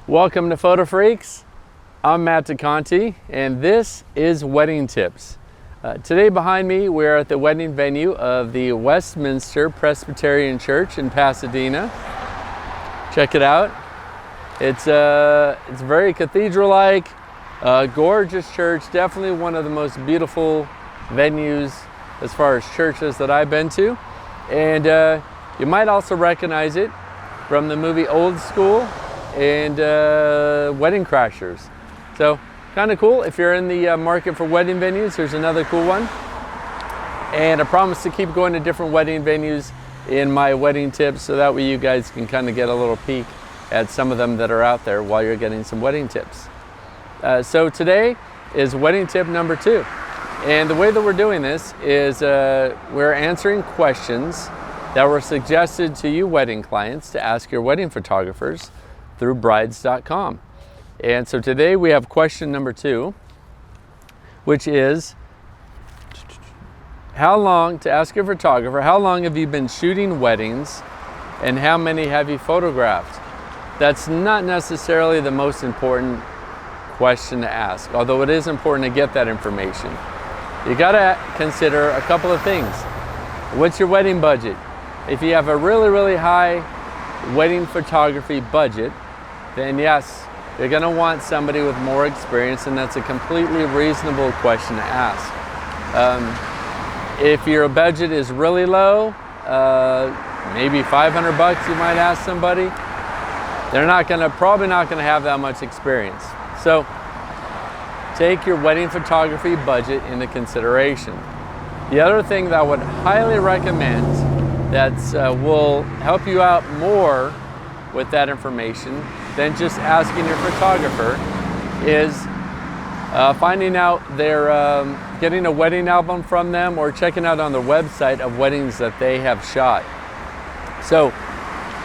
Welcome to Photo Freaks. I'm Matt DeConti, and this is Wedding Tips. Today behind me, we're at the wedding venue of the Westminster Presbyterian Church in Pasadena. Check it out. It's very cathedral-like, gorgeous church. Definitely one of the most beautiful venues as far as churches that I've been to. And you might also recognize it from the movie Old School and Wedding Crashers. So kind of cool. If you're in the market for wedding venues, here's another cool one. And I promise to keep going to different wedding venues in my wedding tips, so that way you guys can kind of get a little peek at some of them that are out there while you're getting some wedding tips. So today is wedding tip number 2. And the way that we're doing this is we're answering questions that were suggested to you wedding clients to ask your wedding photographers through brides.com. And so today we have question number 2, which is to ask your photographer, how long have you been shooting weddings and how many have you photographed? That's not necessarily the most important question to ask, although it is important to get that information. You gotta consider a couple of things. What's your wedding budget? If you have a really high wedding photography budget, then yes, you're gonna want somebody with more experience, and that's a completely reasonable question to ask. If your budget is really low, maybe $500 you might ask somebody, they're probably not gonna have that much experience. So take your wedding photography budget into consideration. The other thing that I would highly recommend that will help you out more with that information than just asking your photographer is finding out getting a wedding album from them, or checking out on their website of weddings that they have shot. So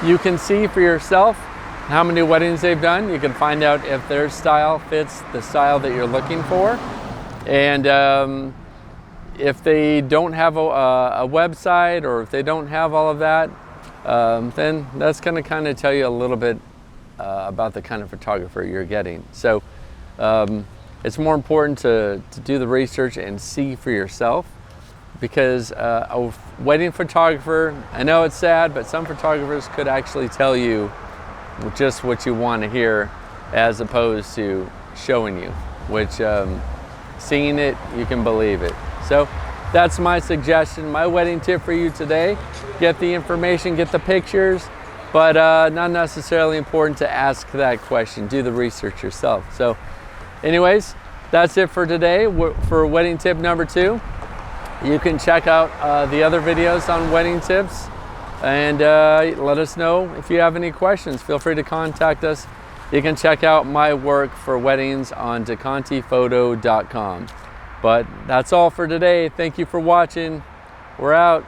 you can see for yourself how many weddings they've done. You can find out if their style fits the style that you're looking for. And if they don't have a website, or if they don't have all of that, then that's going to kind of tell you a little bit about the kind of photographer you're getting. So it's more important to do the research and see for yourself, because a wedding photographer, I know it's sad, but some photographers could actually tell you just what you want to hear, as opposed to showing you, which seeing it, you can believe it. So that's my suggestion, my wedding tip for you today. Get the information, get the pictures, but not necessarily important to ask that question. Do the research yourself. So anyways, that's it for today for wedding tip number 2. You can check out the other videos on wedding tips, and let us know if you have any questions. Feel free to contact us. You can check out my work for weddings on decontiphoto.com. But that's all for today. Thank you for watching. We're out.